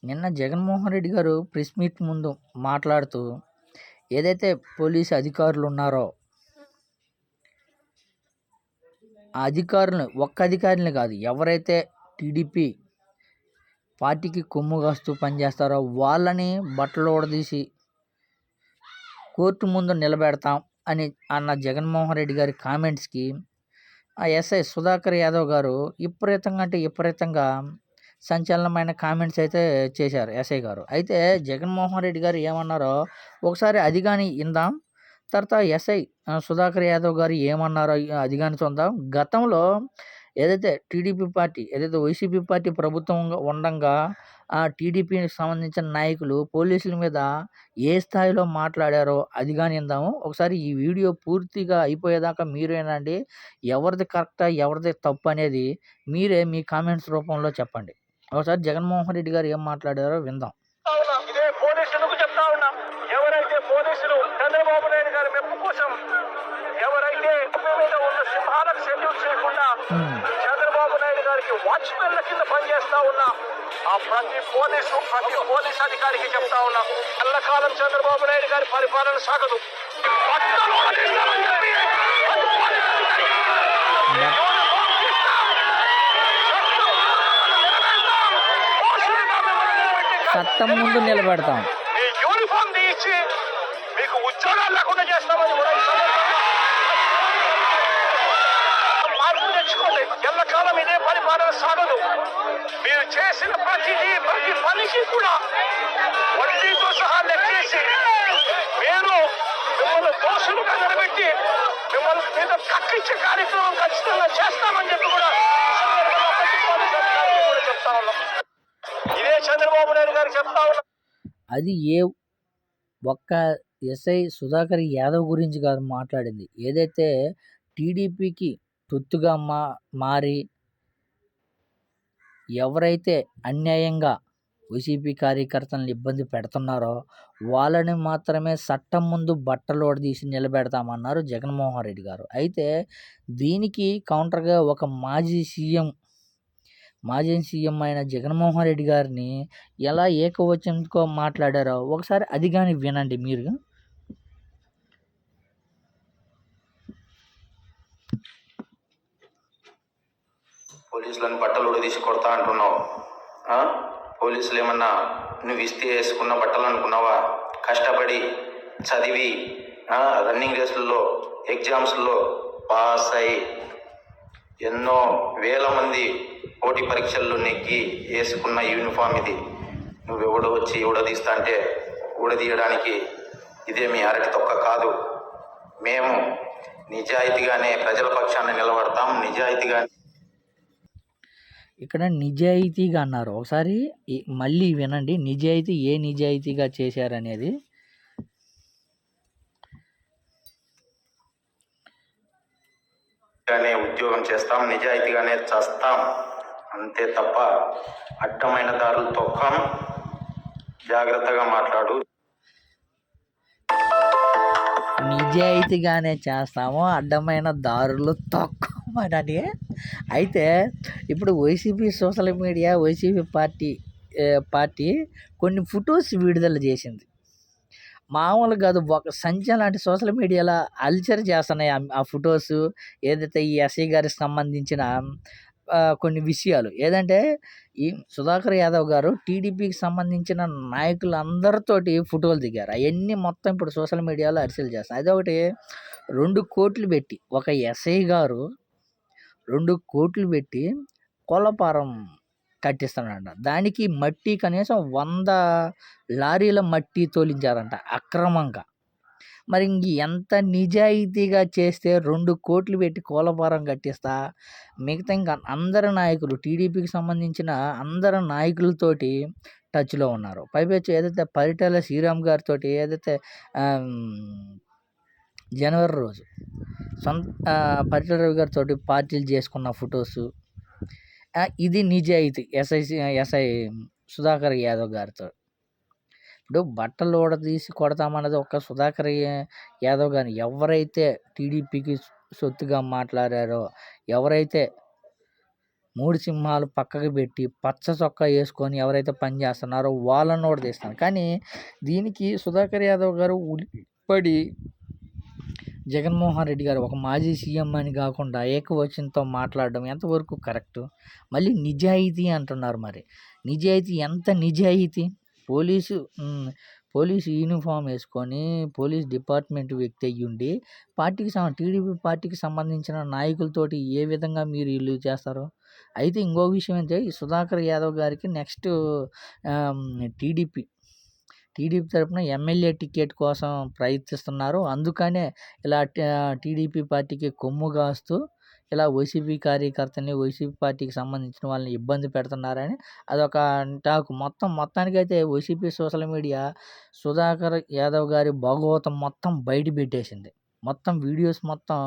నిన్న జగన్మోహన్ రెడ్డి గారు press meet ముందు మాట్లాడుతూ ఏదైతే పోలీసు అధికారులు ఉన్నారో ఆ అధికారులను ఒక్క అధికారులని కాదు ఎవరైతే టీడీపీ పార్టీకి కొమ్ము కాస్తూ పనిచేస్తారో వాళ్ళని బట్టలు ఊడదీసి కోర్టు ముందు నిలబెడతాం అని అన్న జగన్మోహన్ రెడ్డి గారి కామెంట్స్కి ఆ ఎస్ఐ సుధాకర్ యాదవ్ గారు విపరీతంగా సంచలనమైన కామెంట్స్ అయితే చేశారు ఎస్ఐ గారు. అయితే జగన్మోహన్ రెడ్డి గారు ఏమన్నారో ఒకసారి అది కానీ ఇందాం. తర్వాత ఎస్ఐ సుధాకర్ యాదవ్ గారు ఏమన్నారో అది కానీ చూద్దాం. గతంలో ఏదైతే టీడీపీ పార్టీ ఏదైతే వైసీపీ పార్టీ ప్రభుత్వం ఉండంగా ఆ టీడీపీకి సంబంధించిన నాయకులు పోలీసుల మీద ఏ స్థాయిలో మాట్లాడారో అది కానీ ఇందాము. ఒకసారి ఈ వీడియో పూర్తిగా అయిపోయేదాకా మీరేనండి ఎవరిది కరెక్టా ఎవరిది తప్పు అనేది మీరే మీ కామెంట్స్ రూపంలో చెప్పండి. ఒకసారి జగన్మోహన్ రెడ్డి గారు ఏం మాట్లాడారో విందాం. ఇదే పోలీసులకు చెప్తా ఉన్నా, ఎవరైతే పోలీసులు చంద్రబాబు నాయుడు గారి మెప్పు కోసం ఎవరైతే మీద ఉన్న సింహాలకు సెల్యూట్ చేయకుండా చంద్రబాబు నాయుడు గారికి వాచ్మెన్ల కింద పనిచేస్తా ఉన్నా ఆ ప్రతి పోలీస్ అధికారికి చెప్తా ఉన్నా, ఎల్లకాలం చంద్రబాబు నాయుడు గారి పరిపాలన సాగదు. చట్టం ముందు నిలబెడతాం. యూనిఫామ్ తీయించి మీకు ఉద్యోగాలు లేకుండా చేస్తామని మార్పు తెచ్చుకోండి. ఎల్లకాలం ఇదే పరిపాలన సాగదు. మీరు చేసిన ప్రతి పనికి కూడా వడ్డీతో సహా లెక్కేసి మీరు మిమ్మల్ని దోషులుగా నిలబెట్టి మిమ్మల్ని మీద కక్కించే కార్యక్రమం ఖచ్చితంగా చేస్తామని చెప్పి కూడా చెప్తా ఉన్నాం. ఇదే చంద్రబాబు నాయుడు గారు చెప్తా ఉన్నా. అది ఒక్క ఎస్ఐ సుధాకర్ యాదవ్ గురించి కాదు మాట్లాడింది. ఏదైతే టీడీపీకి తొత్తుగా మారి ఎవరైతే అన్యాయంగా వైసీపీ కార్యకర్తలను ఇబ్బంది పెడుతున్నారో వాళ్ళని మాత్రమే చట్టం ముందు బట్టలు ఊడదీసి నిలబెడతామన్నారు జగన్మోహన్ రెడ్డి గారు. అయితే దీనికి కౌంటర్గా ఒక మాజీ సీఎం అయిన జగన్మోహన్ రెడ్డి గారిని ఎలా ఏకవచనంతో మాట్లాడారో ఒకసారి అది కానీ వినండి మీరు. పోలీసులను బట్టలు ఉడదీసి కొడతా అంటున్నావు. పోలీసులు ఏమన్నా నువ్వు ఇస్తే వేసుకున్న బట్టలు అనుకున్నావా? కష్టపడి చదివి రన్నింగ్ రేసుల్లో ఎగ్జామ్స్లో పాస్ అయి ఎన్నో వేల మంది పోటీ పరీక్షల్లో నెగ్గి వేసుకున్న యూనిఫామ్ ఇది. నువ్వెవడో వచ్చి ఉడదీస్తా అంటే ఉడదీయడానికి ఇదే మీ అరటి తొక్క కాదు. మేము నిజాయితీగానే ప్రజల పక్షాన్ని నిలబడతాం. ఇక్కడ నిజాయితీగా అన్నారు. ఒకసారి మళ్ళీ వినండి. ఏ నిజాయితీగా చేశారనేది. ఉద్యోగం చేస్తాం, నిజాయితీగానే చేస్తాం, అంతే తప్ప అడ్డమైన దారులు తొక్కం. జాగ్రత్తగా మాట్లాడు. నిజాయితీగానే చేస్తాము, అడ్డమైన దారులు తొక్కమని. అయితే ఇప్పుడు YCP social media YCP party కొన్ని ఫొటోస్ విడుదల చేసింది. మామూలు కాదు, ఒక సంచలనం లాంటి సోషల్ మీడియాలో అల్చర్ చేస్తున్నాయి ఆ ఫొటోస్. ఏదైతే ఈ ఎస్ఐ గారికి సంబంధించిన కొన్ని విషయాలు ఏదంటే ఈ సుధాకర్ యాదవ్ గారు టీడీపీకి సంబంధించిన నాయకులందరితోటి ఫోటోలు దిగారు. అవన్నీ మొత్తం ఇప్పుడు సోషల్ మీడియాలో అరిసెలు చేస్తారు. అదొకటి 2 కోట్లు పెట్టి ఒక ఎస్ఐ గారు 2 కోట్లు పెట్టి కోళ్ళపారం కట్టిస్తాడంట. దానికి మట్టి కనీసం 100 లారీల మట్టి తోలించారంట అక్రమంగా. మరి ఎంత నిజాయితీగా చేస్తే 2 కోట్లు పెట్టి కోళ్ళపారం కట్టిస్తా మిగతా ఇంకా అందరు నాయకులు టీడీపీకి సంబంధించిన అందరు నాయకులతోటి టచ్లో ఉన్నారు. పైపెచ్చు ఏదైతే పరిటాల శ్రీరామ్ గారితో ఏదైతే జనవరి రోజు పరిటాల రవి గారితో పార్టీలు చేసుకున్న ఫొటోస్, ఇది నిజాయితీ ఎస్ఐ సుధాకర్ యాదవ్ గారితో. ఇప్పుడు బట్టలు ఊడదీసి కొడతామన్నది ఒక్క సుధాకర్ యాదవ్ గారిని ఎవరైతే టీడీపీకి సొత్తుగా మాట్లాడారో ఎవరైతే 3 సింహాలు పక్కకు పెట్టి పచ్చ చొక్కా వేసుకొని ఎవరైతే పని చేస్తున్నారో వాళ్ళని కూడా తీస్తాను. కానీ దీనికి సుధాకర్ యాదవ్ గారు ఉలిపడి జగన్మోహన్ రెడ్డి గారు ఒక మాజీ సీఎం అని కాకుండా ఏకవచనంతో మాట్లాడడం ఎంతవరకు కరెక్టు? మళ్ళీ నిజాయితీ అంటున్నారు. మరి నిజాయితీ ఎంత నిజాయితీ? పోలీసు యూనిఫామ్ వేసుకొని పోలీస్ డిపార్ట్మెంట్ వ్యక్తి అయ్యుండి టీడీపీ పార్టీకి సంబంధించిన నాయకులతోటి ఏ విధంగా మీరు ఇల్లు చేస్తారు? అయితే ఇంకో విషయం ఏంటంటే ఈ సుధాకర్ యాదవ్ గారికి నెక్స్ట్ టీడీపీ తరపున ఎమ్మెల్యే టికెట్ కోసం ప్రయత్నిస్తున్నారు. అందుకనే ఇలా టీడీపీ పార్టీకి కొమ్ము కాస్తూ ఇలా వైసీపీ కార్యకర్తల్ని, వైసీపీ పార్టీకి సంబంధించిన వాళ్ళని ఇబ్బంది పెడుతున్నారని అదొక టాక్. మొత్తానికైతే YCP social media Sudhakar Yadav గారి భాగవతం మొత్తం బయట పెట్టేసింది. మొత్తం వీడియోస్ మొత్తం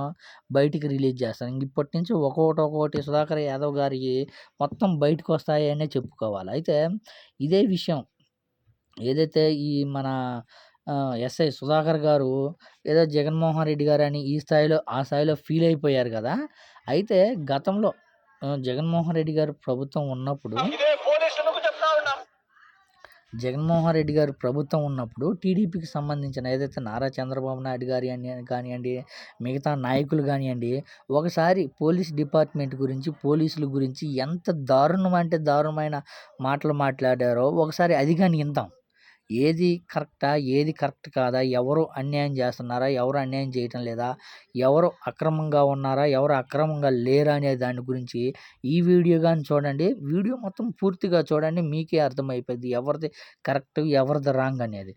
బయటికి రిలీజ్ చేస్తారు. ఇప్పటి నుంచి ఒక్కొక్కటి సుధాకర్ యాదవ్ గారికి మొత్తం బయటకు వస్తాయనే చెప్పుకోవాలి. అయితే ఇదే విషయం ఏదైతే ఈ మన ఎస్ఐ సుధాకర్ గారు ఏదో జగన్మోహన్ రెడ్డి గారని ఆ స్థాయిలో ఫీల్ అయిపోయారు కదా! అయితే గతంలో జగన్మోహన్ రెడ్డి గారు ప్రభుత్వం ఉన్నప్పుడు ఇదే పోలీసులకు చెప్తా ఉన్నాం. జగన్మోహన్ రెడ్డి గారు ప్రభుత్వం ఉన్నప్పుడు టీడీపీకి సంబంధించిన ఏదైతే నారా చంద్రబాబు నాయుడు గారి కానివ్వండి, మిగతా నాయకులు కానివ్వండి, ఒకసారి పోలీస్ డిపార్ట్మెంట్ గురించి, పోలీసుల గురించి ఎంత దారుణమైన మాటలు మాట్లాడారో ఒకసారి అది కానీ విందాం. ఏది కరెక్టా? ఏది కరెక్ట్ కాదా? ఎవరు అన్యాయం చేస్తున్నారా? ఎవరు అన్యాయం చేయటం లేదా? ఎవరు అక్రమంగా ఉన్నారా? ఎవరు అక్రమంగా లేరా? అనే దాని గురించి ఈ వీడియో కానీ చూడండి. వీడియో మొత్తం పూర్తిగా చూడండి. మీకే అర్థమైపోద్ది ఎవరిది కరెక్ట్, ఎవరిది రాంగ్ అనేది.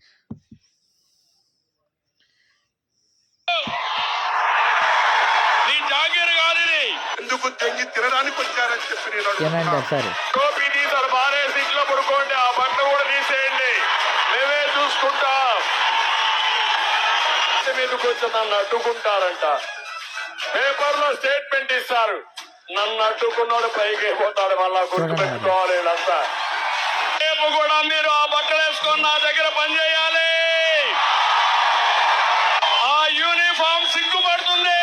నీ జాగీరు కాదు ఇది. ఎందుకు తెంగి తినడానికి వచ్చారని చెప్పి నేను తినండి అడుగుతున్నా. ఒకసారి. టోపీ తీసారు, బారేసి ఇంట్లో పడుకోండి, ఆ బట్ట కూడా తీసేయండి, మేమే చూసుకుంటాం. మీదకి వచ్చి నన్ను అడ్డుకుంటారంట. పేపర్లో స్టేట్మెంట్ ఇస్తారు, నన్ను అడ్డుకున్నాడు పైకి పోతాడు. మళ్ళా గుర్తుపెట్టుకోవాలి వీళ్ళంతా. రేపు కూడా మీరు ఆ బట్టలు వేసుకొని నా దగ్గర పనిచేయాలి. ఆ యూనిఫామ్ సిగ్గుపడుతుంది.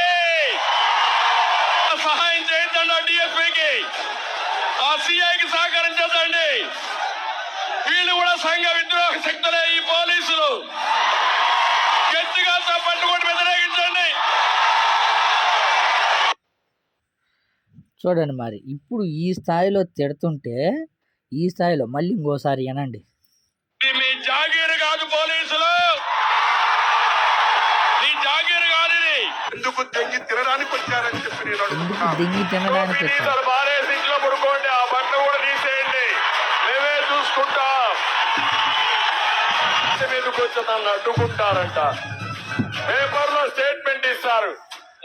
సహాయం చేయించండి ఆ డిఎస్పీకి, ఆ సిఐకి సహకరించండి. వీళ్ళు కూడా సంఘ విద్రోహ శక్తులే ఈ పోలీసులు. గట్టిగా పట్టుకొని వ్యతిరేకించండి. చూడండి మరి ఇప్పుడు ఈ స్థాయిలో తిడుతుంటే ఈ స్థాయిలో మళ్ళీ ఇంకోసారి వినండి. ఇది మీ జాగీరు కాదు పోలీసులు, నీ జాగీరు కాదు ఇది. ఎందుకు తెంగి తినడానికి వచ్చారని చెప్పి నేను ఎందుకు అడుగుతున్నా. దింగి తినడానికి టోపీ వచ్చారు? తీసారు, బారేసి ఇంట్లో పడుకోండి, ఆ బట్ట కూడా తీసేయండి, మేమే చూసుకుంటాం. మీదకి వచ్చి నన్ను అడ్డుకుంటారంట. పేపర్లో స్టేట్మెంట్ ఇస్తారు,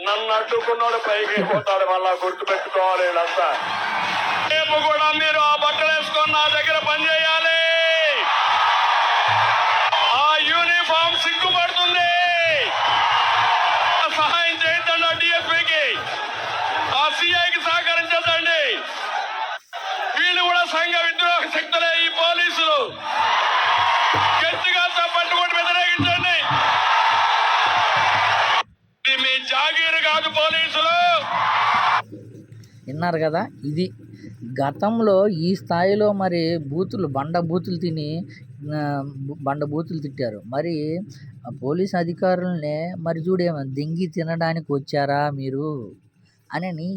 నన్ను అడ్డుకున్నాడు పైకి పోతాడు. మళ్ళా గుర్తుపెట్టుకోవాలి వీళ్ళంతా. రేపు కూడా మీరు ఆ బట్టలు వేసుకొని నా దగ్గర పనిచేయాలి. ఆ యూనిఫామ్ సిగ్గుపడుతుంది. సహాయం చేయించండి ఆ డిఎస్పీకి, ఆ సిఐకి సహకరించండి. వీళ్ళు కూడా సంఘ విద్రోహ శక్తులే ఈ పోలీసులు. గట్టిగా పట్టుకొని వ్యతిరేకించండి. ఇది మీ జాగీరు కాదు పోలీసులు. విన్నారు కదా? ఇది గతంలో ఈ స్థాయిలో మరి బండ బూతులు తిట్టారు. మరి పోలీస్ అధికారులనే మరి చూడేమో దింగి తినడానికి వచ్చారా మీరు అని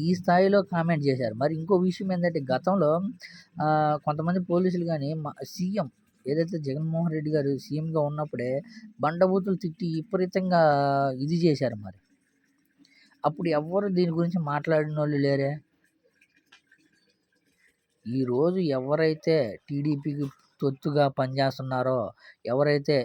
ఈ స్థాయిలో కామెంట్ చేశారు. మరి ఇంకో విషయం ఏంటంటే గతంలో కొంతమంది పోలీసులు కానీ సీఎం ఏదైతే జగన్మోహన్ రెడ్డి గారు సీఎంగా ఉన్నప్పుడే బండబూతులు తిట్టి విపరీతంగా ఇది చేశారు. మరి అప్పుడు ఎవ్వరు దీని గురించి మాట్లాడిన వాళ్ళు లేరే. ఈరోజు ఎవరైతే టీడీపీకి తొత్తుగా పనిచేస్తున్నారో, ఎవరైతే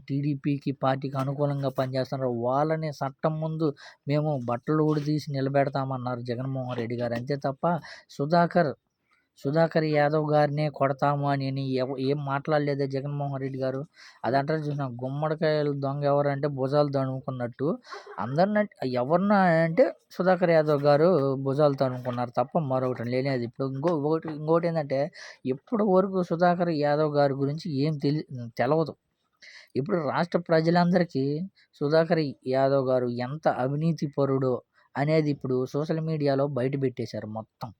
టీడీపీకి పార్టీకి అనుకూలంగా పనిచేస్తున్నారో వాళ్ళని చట్టం ముందు మేము బట్టలు ఊడదీసి నిలబెడతామన్నారు జగన్మోహన్ రెడ్డి గారు. అంతే తప్ప సుధాకర్ యాదవ్ గారినే కొడతాము అని ఏం మాట్లాడలేదే జగన్మోహన్ రెడ్డి గారు. అదంటారు చూసిన గుమ్మడికాయలు దొంగ ఎవరంటే భుజాలు తడుముకున్నట్టు అందరిని ఎవరిన అంటే సుధాకర్ యాదవ్ గారు భుజాలు తడుముకున్నారు తప్ప మరొకటి లేనిది. ఇప్పుడు ఇంకోటి ఏంటంటే ఇప్పటి వరకు సుధాకర్ యాదవ్ గారి గురించి ఏం తెలవదు. ఇప్పుడు రాష్ట్ర ప్రజలందరికీ సుధాకర్ యాదవ్ గారు ఎంత అవినీతి పరుడో అనేది ఇప్పుడు సోషల్ మీడియాలో బయట పెట్టేశారు మొత్తం.